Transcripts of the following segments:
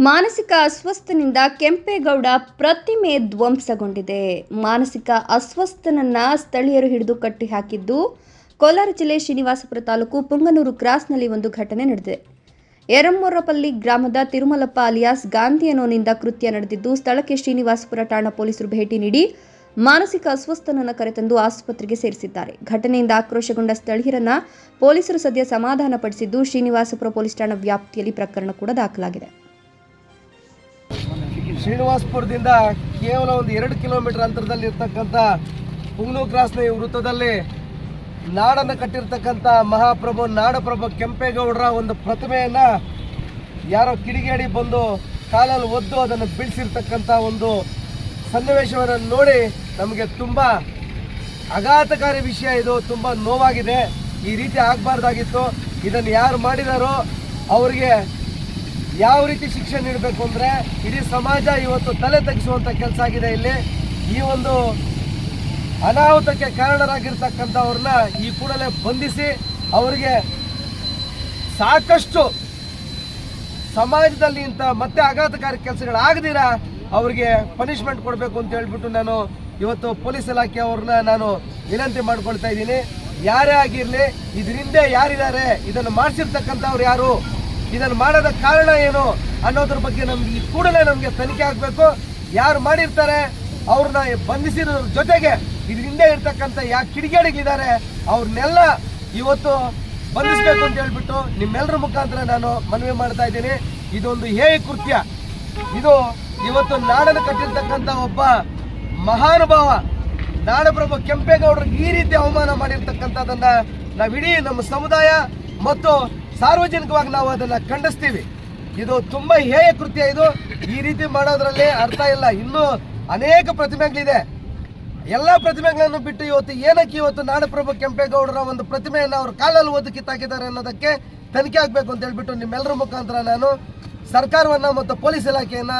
ಮಾನಸಿಕ ಅಸ್ವಸ್ಥನಿಂದ ಕೆಂಪೇಗೌಡ ಪ್ರತಿಮೆ ಧ್ವಂಸಗೊಂಡಿದೆ. ಮಾನಸಿಕ ಅಸ್ವಸ್ಥನನ್ನ ಸ್ಥಳೀಯರು ಹಿಡಿದು ಕಟ್ಟಿ ಹಾಕಿದ್ದು ಕೋಲಾರ ಜಿಲ್ಲೆ ಶ್ರೀನಿವಾಸಪುರ ತಾಲೂಕು ಪುಂಗನೂರು ಕ್ರಾಸ್ನಲ್ಲಿ ಒಂದು ಘಟನೆ ನಡೆದಿದೆ. ಯರಮೊರಪಲ್ಲಿ ಗ್ರಾಮದ ತಿರುಮಲಪ್ಪ ಅಲಿಯಾಸ್ ಗಾಂಧಿ ಅನ್ನೋನಿಂದ ಕೃತ್ಯ ನಡೆದಿದ್ದು, ಸ್ಥಳಕ್ಕೆ ಶ್ರೀನಿವಾಸಪುರ ಠಾಣಾ ಪೊಲೀಸರು ಭೇಟಿ ನೀಡಿ ಮಾನಸಿಕ ಅಸ್ವಸ್ಥನನ್ನು ಕರೆತಂದು ಆಸ್ಪತ್ರೆಗೆ ಸೇರಿಸಿದ್ದಾರೆ. ಘಟನೆಯಿಂದ ಆಕ್ರೋಶಗೊಂಡ ಸ್ಥಳೀಯರನ್ನ ಪೊಲೀಸರು ಸದ್ಯ ಸಮಾಧಾನಪಡಿಸಿದ್ದು, ಶ್ರೀನಿವಾಸಪುರ ಪೊಲೀಸ್ ಠಾಣಾ ವ್ಯಾಪ್ತಿಯಲ್ಲಿ ಪ್ರಕರಣ ಕೂಡ ದಾಖಲಾಗಿದೆ. ಶ್ರೀನಿವಾಸಪುರದಿಂದ ಕೇವಲ ಒಂದು 2 ಕಿಲೋಮೀಟರ್ ಅಂತರದಲ್ಲಿ ಇರ್ತಕ್ಕಂಥ ಪುಂಗನೂರು ಕ್ರಾಸ್ನ ವೃತ್ತದಲ್ಲಿ ನಾಡನ್ನು ಕಟ್ಟಿರ್ತಕ್ಕಂಥ ಮಹಾಪ್ರಭು ನಾಡಪ್ರಭು ಕೆಂಪೇಗೌಡರ ಒಂದು ಪ್ರತಿಮೆಯನ್ನು ಯಾರೋ ಕಿಡಿಗೇಡಿ ಬಂದು ಕಾಲಲ್ಲಿ ಒದ್ದು ಅದನ್ನು ಬೀಳಿಸಿರ್ತಕ್ಕಂಥ ಒಂದು ಸನ್ನಿವೇಶವನ್ನು ನೋಡಿ ನಮಗೆ ತುಂಬ ಆಘಾತಕಾರಿ ವಿಷಯ. ಇದು ತುಂಬ ನೋವಾಗಿದೆ. ಈ ರೀತಿ ಆಗಬಾರ್ದಾಗಿತ್ತು. ಇದನ್ನು ಯಾರು ಮಾಡಿದಾರೋ ಅವರಿಗೆ ಯಾವ ರೀತಿ ಶಿಕ್ಷೆ ನೀಡಬೇಕು ಅಂದರೆ ಇಡೀ ಸಮಾಜ ಇವತ್ತು ತಲೆ ತಗ್ಗಿಸುವಂಥ ಕೆಲಸ ಆಗಿದೆ. ಇಲ್ಲಿ ಈ ಒಂದು ಅನಾಹುತಕ್ಕೆ ಕಾರಣರಾಗಿರ್ತಕ್ಕಂಥವ್ರನ್ನ ಈ ಕೂಡಲೇ ಬಂಧಿಸಿ ಅವರಿಗೆ ಸಾಕಷ್ಟು ಸಮಾಜದಲ್ಲಿ ಇಂಥ ಮತ್ತೆ ಆಘಾತಕಾರಿ ಕೆಲಸಗಳಾಗದಿರ ಅವರಿಗೆ ಪನಿಷ್ಮೆಂಟ್ ಕೊಡಬೇಕು ಅಂತ ಹೇಳ್ಬಿಟ್ಟು ನಾನು ಇವತ್ತು ಪೊಲೀಸ್ ಇಲಾಖೆ ಅವ್ರನ್ನ ನಾನು ವಿನಂತಿ ಮಾಡ್ಕೊಳ್ತಾ ಇದ್ದೀನಿ. ಯಾರೇ ಆಗಿರಲಿ, ಇದರಿಂದ ಯಾರಿದ್ದಾರೆ, ಇದನ್ನು ಮಾಡಿಸಿರ್ತಕ್ಕಂಥವ್ರು ಯಾರು, ಇದನ್ನು ಮಾಡೋದ ಕಾರಣ ಏನು ಅನ್ನೋದ್ರ ಬಗ್ಗೆ ನಮ್ಗೆ ಈ ಕೂಡಲೇ ನಮಗೆ ತನಿಖೆ ಆಗಬೇಕು. ಯಾರು ಮಾಡಿರ್ತಾರೆ ಅವ್ರನ್ನ ಬಂಧಿಸಿರೋದ್ರ ಜೊತೆಗೆ ಇದರಿಂದ ಇರ್ತಕ್ಕಂಥ ಯಾವ ಕಿಡಿಗೇಡಿಗಳಿದ್ದಾರೆ ಅವ್ರನ್ನೆಲ್ಲ ಇವತ್ತು ಬಂಧಿಸಬೇಕು ಅಂತ ಹೇಳ್ಬಿಟ್ಟು ನಿಮ್ಮೆಲ್ಲರ ಮುಖಾಂತರ ನಾನು ಮನವಿ ಮಾಡ್ತಾ ಇದ್ದೀನಿ. ಇದೊಂದು ಹೇಯ ಕೃತ್ಯ. ಇದು ಇವತ್ತು ನಾಡನ್ನು ಕಟ್ಟಿರ್ತಕ್ಕಂಥ ಒಬ್ಬ ಮಹಾನುಭಾವ ನಾಡಪ್ರಭು ಕೆಂಪೇಗೌಡರಿಗೆ ಈ ರೀತಿ ಅವಮಾನ ಮಾಡಿರ್ತಕ್ಕಂಥದ್ದನ್ನ ನಾವಿಡೀ ನಮ್ಮ ಸಮುದಾಯ ಮತ್ತು ಸಾರ್ವಜನಿಕವಾಗಿ ನಾವು ಅದನ್ನು ಖಂಡಿಸ್ತೀವಿ. ಇದು ತುಂಬ ಹೇಯ ಕೃತ್ಯ. ಇದು ಈ ರೀತಿ ಮಾಡೋದ್ರಲ್ಲಿ ಅರ್ಥ ಇಲ್ಲ. ಇನ್ನೂ ಅನೇಕ ಪ್ರತಿಮೆಗಳಿದೆ. ಎಲ್ಲ ಪ್ರತಿಮೆಗಳನ್ನು ಬಿಟ್ಟು ಇವತ್ತು ಇವತ್ತು ನಾಡಪ್ರಭು ಕೆಂಪೇಗೌಡರ ಒಂದು ಪ್ರತಿಮೆಯನ್ನು ಅವ್ರ ಕಾಲಲ್ಲಿ ಓದಿ ಕಿತ್ತಾಕಿದ್ದಾರೆ ಅನ್ನೋದಕ್ಕೆ ತನಿಖೆ ಆಗಬೇಕು ಅಂತ ಹೇಳ್ಬಿಟ್ಟು ನಿಮ್ಮೆಲ್ಲರ ಮುಖಾಂತರ ನಾನು ಸರ್ಕಾರವನ್ನು ಮತ್ತು ಪೊಲೀಸ್ ಇಲಾಖೆಯನ್ನು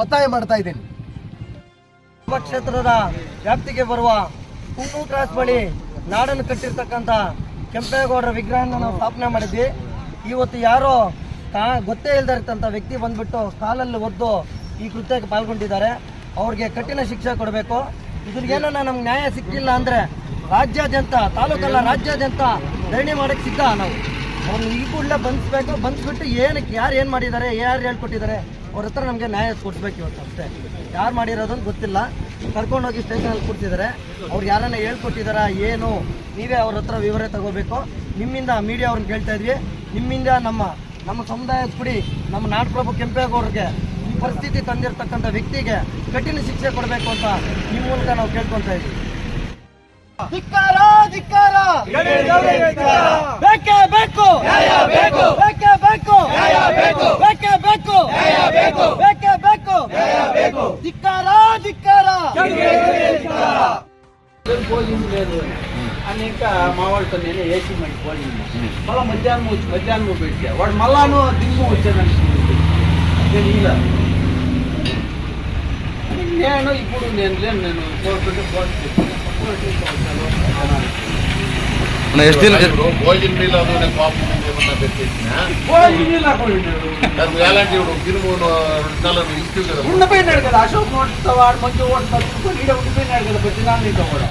ಒತ್ತಾಯ ಮಾಡ್ತಾ ಇದ್ದೀನಿ. ನಮ್ಮ ಕ್ಷೇತ್ರದ ವ್ಯಾಪ್ತಿಗೆ ಬರುವ ಪುಂಗನೂರು ಕ್ರಾಸ್ ಬಳಿ ನಾಡನ್ನು ಕಟ್ಟಿರ್ತಕ್ಕಂಥ ಕೆಂಪೇಗೌಡರ ವಿಗ್ರಹವನ್ನು ನಾವು ಸ್ಥಾಪನೆ ಮಾಡಿದ್ವಿ. ಇವತ್ತು ಯಾರೋ ಗೊತ್ತೇ ಇಲ್ಲದಿರ್ತಂಥ ವ್ಯಕ್ತಿ ಬಂದ್ಬಿಟ್ಟು ಕಾಲಲ್ಲಿ ಒದ್ದು ಈ ಕೃತ್ಯಕ್ಕೆ ಪಾಲ್ಗೊಂಡಿದ್ದಾರೆ. ಅವ್ರಿಗೆ ಕಠಿಣ ಶಿಕ್ಷೆ ಕೊಡಬೇಕು. ಇದ್ರಿಗೇನೋ ನಮ್ಗೆ ನ್ಯಾಯ ಸಿಕ್ಕಿಲ್ಲ ಅಂದರೆ ರಾಜ್ಯಾದ್ಯಂತ, ತಾಲೂಕಲ್ಲ ರಾಜ್ಯಾದ್ಯಂತ ಧರಣಿ ಮಾಡೋಕ್ಕೆ ಸಿದ್ಧ. ನಾವು ಅವ್ರನ್ನ ಈ ಕೂಡಲೇ ಬಂಧಿಸ್ಬಿಟ್ಟು ಏನಕ್ಕೆ ಯಾರು ಏನು ಮಾಡಿದ್ದಾರೆ, ಯಾರು ಹೇಳ್ಕೊಟ್ಟಿದ್ದಾರೆ ಅವ್ರ ಹತ್ರ ನಮಗೆ ನ್ಯಾಯ ಕೊಡಿಸ್ಬೇಕು ಇವತ್ತು ಅಷ್ಟೇ. ಯಾರು ಮಾಡಿರೋದನ್ನು ಗೊತ್ತಿಲ್ಲ. ಕರ್ಕೊಂಡೋಗಿ ಸ್ಟೇಷನಲ್ಲಿ ಕೂಡ್ತಿದ್ದಾರೆ. ಅವ್ರು ಯಾರನ್ನ ಹೇಳ್ಕೊಟ್ಟಿದ್ದಾರಾ ಏನು, ನೀವೇ ಅವ್ರ ಹತ್ರ ವಿವರ ತಗೋಬೇಕು. ನಿಮ್ಮಿಂದ ಮೀಡಿಯಾ ಅವ್ರನ್ನ ಕೇಳ್ತಾ ಇದ್ವಿ. ನಿಮ್ಮಿಂದ ನಮ್ಮ ಸಮುದಾಯದ ಕುಡಿ ನಮ್ಮ ನಾಡಪ್ರಭು ಕೆಂಪೇಗೌಡರಿಗೆ ಈ ಪರಿಸ್ಥಿತಿ ತಂದಿರತಕ್ಕಂಥ ವ್ಯಕ್ತಿಗೆ ಕಠಿಣ ಶಿಕ್ಷೆ ಕೊಡಬೇಕು ಅಂತ ಈ ಮೂಲಕ ನಾವು ಕೇಳ್ಕೊತಾ ಇದ್ವಿ. ಧಿಕ್ಕಾರ ಧಿಕ್ಕಾರ, ಬೇಕೇ ಬೇಕು, ಬೇಕೇ ಬೇಕು, ಬೇಕೇ ಬೇಕು, ಬೇಕೇ ಬೇಕು, ಧಿಕ್ಕಾರ ಧಿಕ್ಕಾರ. అనేక మా వాళ్ళతో నేను ఏసీ మంచి పోయింది. మళ్ళీ మధ్యాహ్నం పెట్టా వాడు మళ్ళాను దిమ్ము వచ్చాను. నేను ఇప్పుడు నేను కోరుకుంటే ఉండిపోయినాడు కదా అశోక్ నోట్తో వాడు మంచి ఓటు తప్పుకొని ఉండిపోయినాడు కదా ప్రతి నాన్న కూడా.